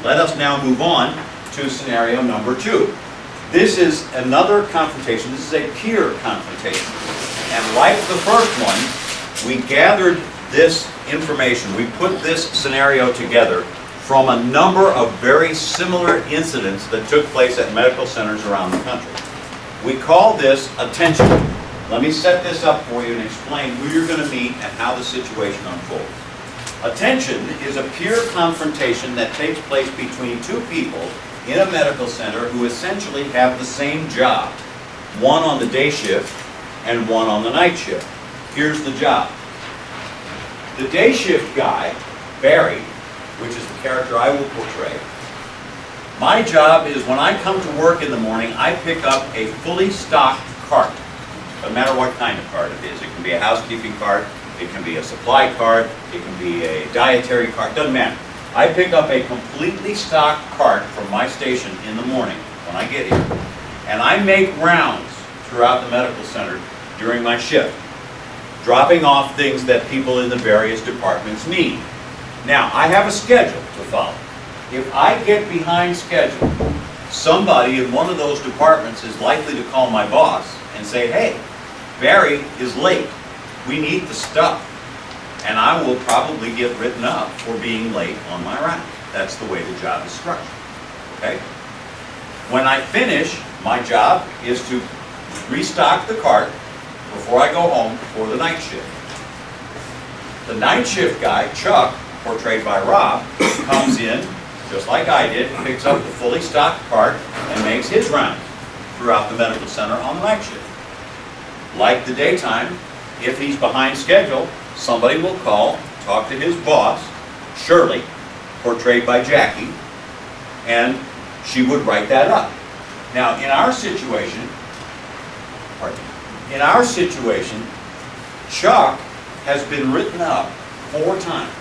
Let us now move on to scenario number 2. This is another confrontation. This is a peer confrontation. And like the first one, we gathered this information, we put this scenario together from a number of very similar incidents that took place at medical centers around the country. We call this attention. Let me set this up for you and explain who you're going to meet and how the situation unfolds. Attention is a peer confrontation that takes place between two people in a medical center who essentially have the same job, one on the day shift and one on the night shift. Here's the job. The day shift guy, Barry, which is the character I will portray, my job is when I come to work in the morning, I pick up a fully stocked cart. Doesn't matter what kind of cart it is. It can be a housekeeping cart, it can be a supply cart, it can be a dietary cart, doesn't matter. I pick up a completely stocked cart from my station in the morning when I get here, and I make rounds throughout the medical center during my shift, dropping off things that people in the various departments need. Now, I have a schedule to follow. If I get behind schedule, somebody in one of those departments is likely to call my boss and say, hey, Barry is late. We need the stuff. And I will probably get written up for being late on my round. That's the way the job is structured. Okay? When I finish, my job is to restock the cart before I go home for the night shift. The night shift guy, Chuck, portrayed by Rob, comes in, just like I did, picks up the fully stocked cart and makes his rounds throughout the medical center on the night shift. Like the daytime, if he's behind schedule, somebody will call, talk to his boss, Shirley, portrayed by Jackie, and she would write that up. Now, in our situation, Chuck has been written up 4 times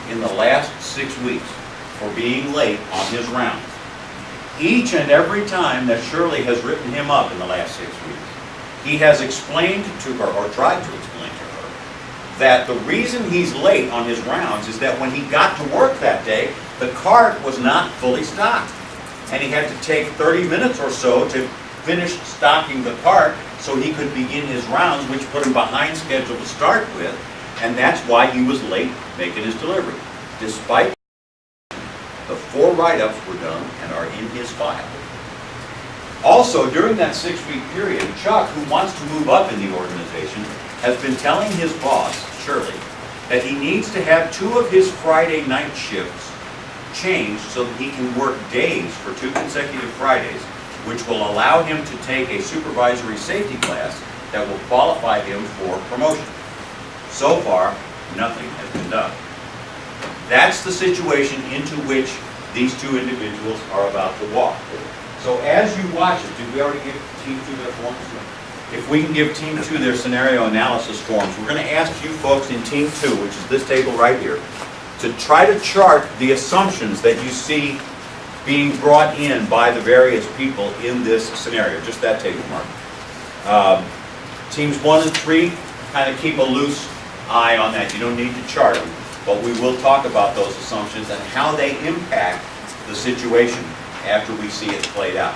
in the last 6 weeks for being late on his rounds. Each and every time that Shirley has written him up in the last 6 weeks, he has explained to her, or tried to explain to her, that the reason he's late on his rounds is that when he got to work that day, the cart was not fully stocked. And he had to take 30 minutes or so to finish stocking the cart so he could begin his rounds, which put him behind schedule to start with, and that's why he was late making his delivery. Despite the 4 write-ups were done and are in his file. Also, during that 6-week period, Chuck, who wants to move up in the organization, has been telling his boss, Shirley, that he needs to have 2 of his Friday night shifts changed so that he can work days for 2 consecutive Fridays, which will allow him to take a supervisory safety class that will qualify him for promotion. So far, nothing has been done. That's the situation into which these 2 individuals are about to walk. So as you watch it, did we already give Team 2 their forms? If we can give Team 2 their scenario analysis forms, we're going to ask you folks in Team 2, which is this table right here, to try to chart the assumptions that you see being brought in by the various people in this scenario. Just that table, Mark. Teams 1 and 3, kind of keep a loose eye on that. You don't need to chart them, but we will talk about those assumptions and how they impact the situation after we see it played out.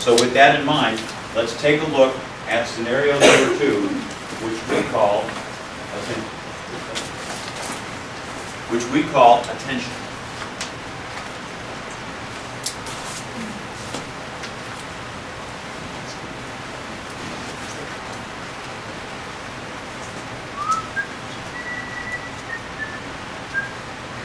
So with that in mind, let's take a look at scenario number 2, which we call attention.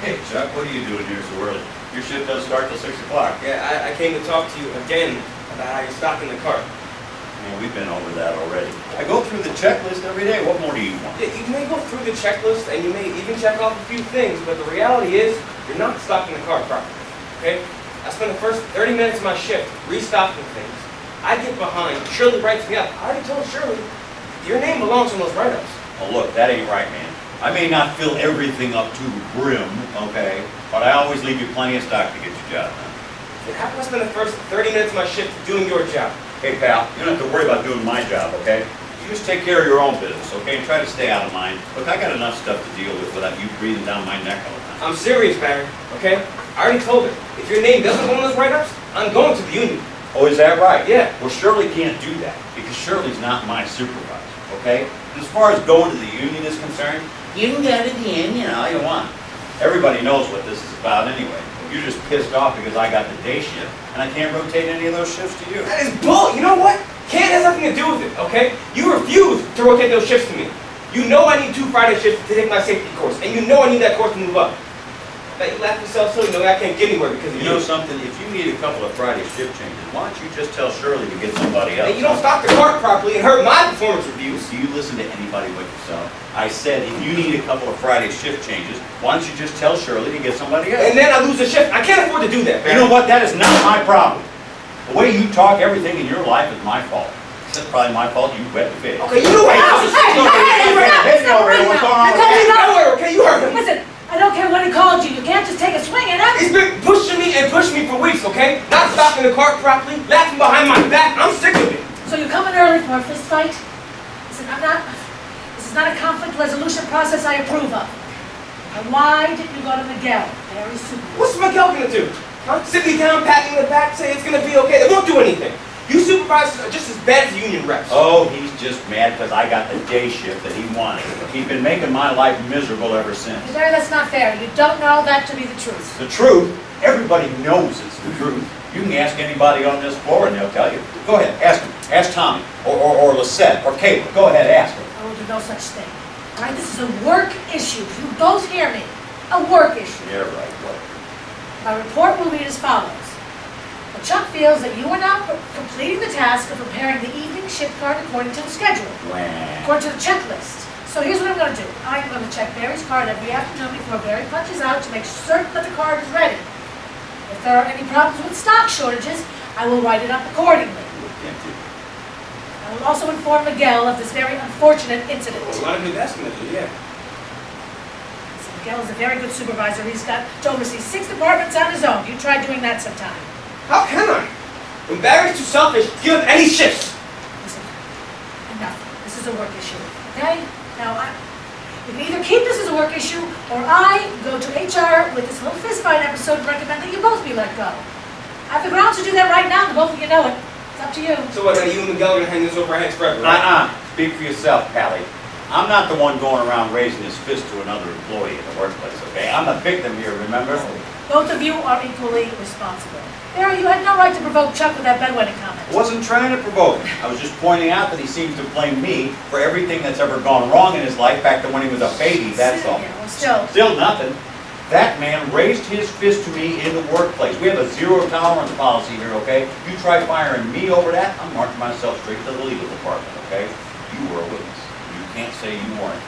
Hey Chuck, what are you doing here so early? Your shift doesn't start till 6 o'clock. Yeah, I came to talk to you again about how you're stocking the cart. Yeah, we've been over that already. I go through the checklist every day. What more do you want? Yeah, you may go through the checklist and you may even check off a few things, but the reality is you're not stocking the cart properly. Okay? I spend the first 30 minutes of my shift restocking things. I get behind. Shirley writes me up. I already told Shirley, your name belongs on those write-ups. Oh look, that ain't right, man. I may not fill everything up to the brim, okay, but I always leave you plenty of stock to get your job done. Then how can I spend the first 30 minutes of my shift doing your job? Hey pal, you don't have to worry about doing my job, okay? You just take care of your own business, okay, and try to stay out of mine. Look, I got enough stuff to deal with without you breathing down my neck all the time. I'm serious, Barry, okay? I already told her, if your name doesn't go on those write-ups, I'm going to the union. Oh, is that right? Yeah. Well, Shirley can't do that because Shirley's not my supervisor, okay? As far as going to the union is concerned, you can go to the union all you want. Everybody knows what this is about anyway. You're just pissed off because I got the day shift and I can't rotate any of those shifts to you. That is bull. You know what? Can't has nothing to do with it, okay? You refuse to rotate those shifts to me. You know I need 2 Friday shifts to take my safety course, and you know I need that course to move up. But you laugh yourself so you know I can't get anywhere because of You know something? If you need a couple of Friday shift changes, why don't you just tell Shirley to get somebody else? And you don't stock the cart properly and hurt my performance reviews. Do you listen to anybody but yourself? I said if you need a couple of Friday shift changes, why don't you just tell Shirley to get somebody else? And then I lose a shift. I can't afford to do that, You know what? That is not my problem. The way you talk, everything in your life is my fault. It's probably my fault. You wet the fish. Okay, you know what? Hey, what's going on? Okay, you heard him. Listen, I don't care what he called you. You can't just take a swing at him. He's been pushing me and pushing me for weeks, okay? Not stocking the cart properly, laughing behind my back. I'm sick of it. So you're coming early for a fist fight? Listen, this is not a conflict resolution process I approve of. And why didn't you go to Miguel? Very super. What's Miguel gonna do? Huh? Sit me down, pat me in the back, say it's gonna be okay. It won't do anything. You supervisors are just as bad as union reps. Oh, he's just mad because I got the day shift that he wanted. He's been making my life miserable ever since. Barry, that's not fair. You don't know that to be the truth. The truth? Everybody knows it's the truth. You can ask anybody on this floor and they'll tell you. Go ahead, ask him. Ask Tommy, or Lisette, or Caleb. Go ahead, ask him. I will do no such thing. All right, this is a work issue. You both hear me. A work issue. Yeah, right, what? My report will read as follows. Chuck feels that you are not completing the task of preparing the evening shift card according to the schedule, according to the checklist. So here's what I'm going to do. I'm going to check Barry's card every afternoon before Barry punches out to make certain that the card is ready. If there are any problems with stock shortages, I will write it up accordingly. I will also inform Miguel of this very unfortunate incident. A lot of good estimates, yeah. So Miguel is a very good supervisor. He's got to oversee 6 departments on his own. You try doing that sometime. How can I? When Barry's too selfish, give him any shifts. Listen, enough. This is a work issue, okay? Now, you can either keep this as a work issue, or I go to HR with this little fistfight episode and recommend that you both be let go. I have the grounds to do that right now, and both of you know it. It's up to you. So what, are you and Miguel gonna hang this over our heads forever, right? Speak for yourself, Pally. I'm not the one going around raising his fist to another employee in the workplace, okay? I'm the victim here, remember? Both of you are equally responsible. Barry, you had no right to provoke Chuck with that bedwetting comment. I wasn't trying to provoke him. I was just pointing out that he seems to blame me for everything that's ever gone wrong in his life back to when he was a baby, that's all. Yeah, well, still. Still nothing. That man raised his fist to me in the workplace. We have a zero tolerance policy here, okay? You try firing me over that, I'm marching myself straight to the legal department, okay? You were a witness. You can't say you weren't.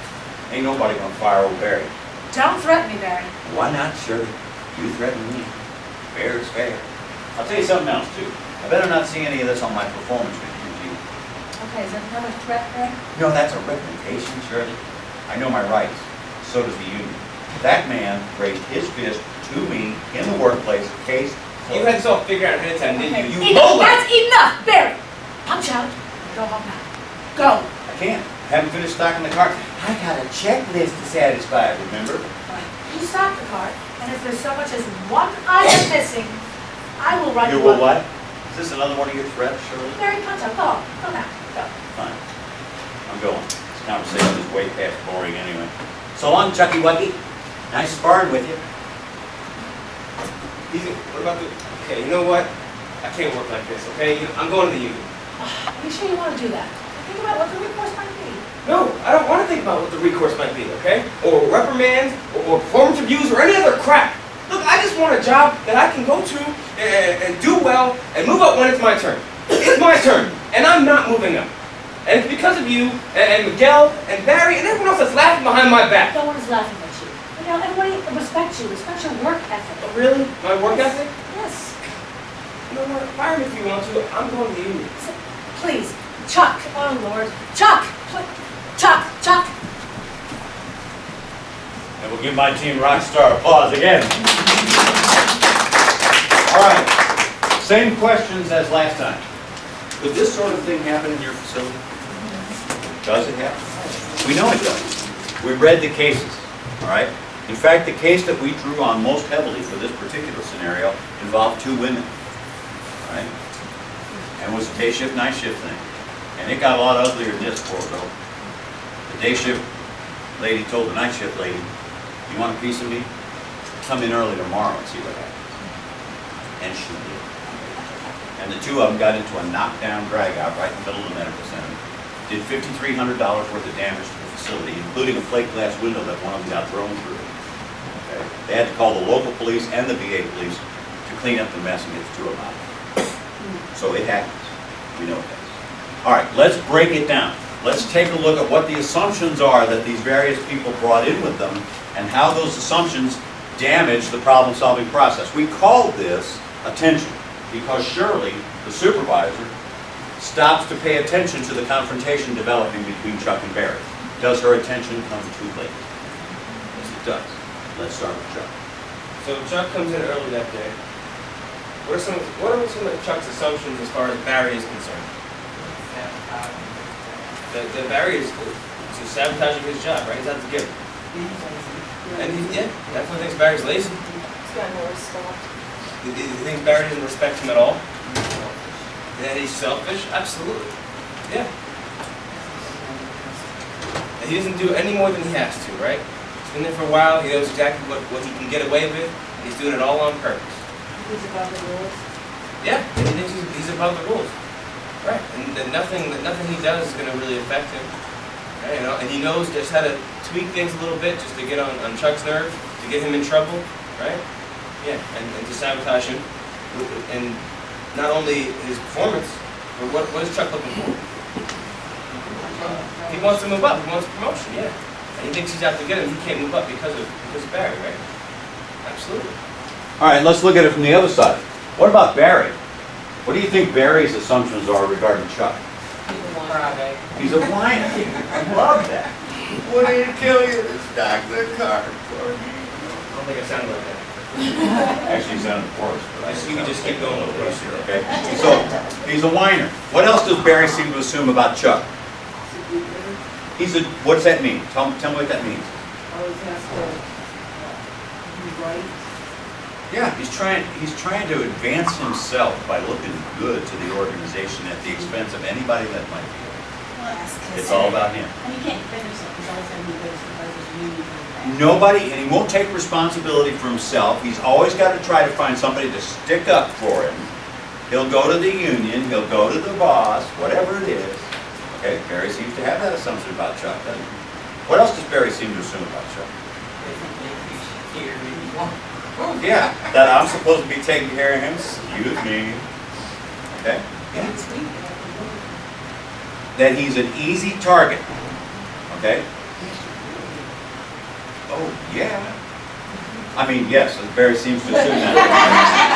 Ain't nobody gonna fire old Barry. Don't threaten me, Barry. Why not, Shirley? You threaten me. Fair is fair. I'll tell you something else, too. I better not see any of this on my performance review. Okay, is that another threat, Barry? No, that's a recommendation, Shirley. I know my rights. So does the union. That man raised his fist to me in the workplace, case You had this all figured out ahead of time, didn't you? You Enough! lowlife. That's enough, Barry! Punch out and go home now. Go! I can't. Haven't finished stocking the cart. I got a checklist to satisfy, remember? You stock the cart, and if there's so much as one item missing, I will write You you will up. what? Is this another one of your threats, Shirley? Barry, punch out. Go home. Go now. Go. Fine. I'm going. This conversation is way past boring anyway. So long, Chucky Wucky. Nice sparring with you. Easy. What about the... Okay, you know what? I can't work like this, okay? I'm going to the union. Are you sure you want to do that? Think about what the recourse might be. No, I don't want to think about what the recourse might be, okay? Or reprimands, or performance reviews, or any other crap. Look, I just want a job that I can go to and do well and move up when it's my turn. It's my turn, and I'm not moving up. And it's because of you, and Miguel, and Barry, and everyone else that's laughing behind my back. No one is laughing at you. You know, everybody respects you. Respect your work ethic. Oh, really? My work ethic? Yes. You know what? Fire me if you want to. I'm going to the union. Please. Chuck. Oh, Lord. Chuck! Chuck! Chuck! And we'll give my team Rockstar applause again. All right. Same questions as last time. Could this sort of thing happen in your facility? Does it happen? We know it does. We read the cases, all right? In fact, the case that we drew on most heavily for this particular scenario involved two women, right? And it was a day shift, night shift thing. And it got a lot uglier than this, poor girl. The day shift lady told the night shift lady, "You want a piece of me? Come in early tomorrow and see what happens." And she did. And the two of them got into a knockdown drag-out right in the middle of the medical center. Did $5,300 worth of damage to the facility, including a plate glass window that one of them got thrown through. Okay. They had to call the local police and the VA police to clean up the mess and get the two of them out. So it happens. We know it does. All right, let's break it down. Let's take a look at what the assumptions are that these various people brought in with them and how those assumptions damage the problem-solving process. We call this attention because Shirley, the supervisor, stops to pay attention to the confrontation developing between Chuck and Barry. Does her attention come too late? Yes, it does. Let's start with Chuck. So Chuck comes in early that day. What are some of Chuck's assumptions as far as Barry is concerned? That Barry is sabotaging his job, right? He's out to get him. And yeah, definitely thinks Barry's lazy. He's got no respect. He thinks Barry doesn't respect him at all. That he's selfish? Absolutely. Yeah. And he doesn't do any more than he has to, right? He's been there for a while. He knows exactly what he can get away with. He's doing it all on purpose. He's above the rules. Yeah, and he thinks he's above the rules. Right. And nothing he does is going to really affect him. Right, you know? And he knows just how to tweak things a little bit just to get on Chuck's nerves, to get him in trouble, right? Yeah, and to sabotage him. And not only his performance, but what is Chuck looking for? He wants to move up. He wants promotion. Yeah, and he thinks he's out to get him. He can't move up because of Barry, right? Absolutely. All right, let's look at it from the other side. What about Barry? What do you think Barry's assumptions are regarding Chuck? He's a whiner. I love that. What did he kill you to stock the car for? I don't think I sounded like that. Actually, he sounded worse. You can just keep going with the rest here, okay? So, he's a whiner. What else does Barry seem to assume about Chuck? He's a, what does that mean? Tell me what that means. Always has to be right. Yeah, he's trying to advance himself by looking good to the organization at the expense of anybody that might be. It's all about him. And you can't defend yourself, because all of a sudden he goes to the union. Nobody, and he won't take responsibility for himself. He's always got to try to find somebody to stick up for him. He'll go to the union, he'll go to the boss, whatever it is. Okay, Barry seems to have that assumption about Chuck, doesn't he? What else does Barry seem to assume about Chuck? Yeah, that I'm supposed to be taking care of him. Excuse me. Okay? Yeah. That he's an easy target. Okay? Oh, yeah. I mean, yes, Barry seems to assume that.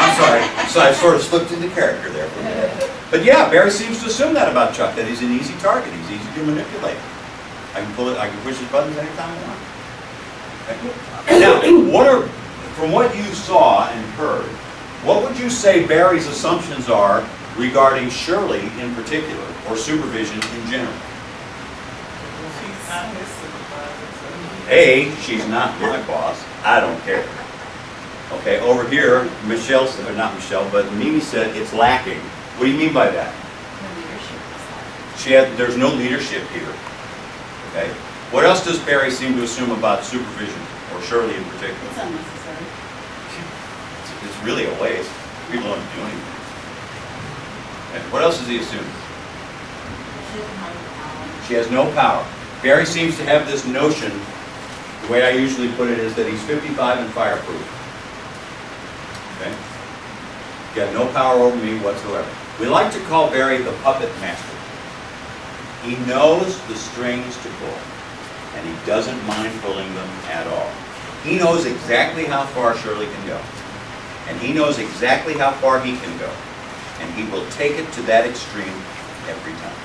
I'm sorry. So I sort of slipped into character there for a minute. But yeah, Barry seems to assume that about Chuck, that he's an easy target. He's easy to manipulate. I can push his buttons anytime I want. Okay? Now, from what you saw and heard, what would you say Barry's assumptions are regarding Shirley in particular, or supervision in general? She's not his supervisor. A, she's not my boss. I don't care. Okay, over here, Michelle said, or not Michelle, but Mimi said it's lacking. What do you mean by that? There's no leadership here. Okay. What else does Barry seem to assume about supervision, or Shirley in particular? It's unnecessary. It's really a waste. People don't do anything. Okay. What else does he assume? She has no power. Barry seems to have this notion, the way I usually put it is that he's 55 and fireproof. Okay? Got no power over me whatsoever. We like to call Barry the puppet master. He knows the strings to pull, and he doesn't mind pulling them at all. He knows exactly how far Shirley can go, and he knows exactly how far he can go, and he will take it to that extreme every time.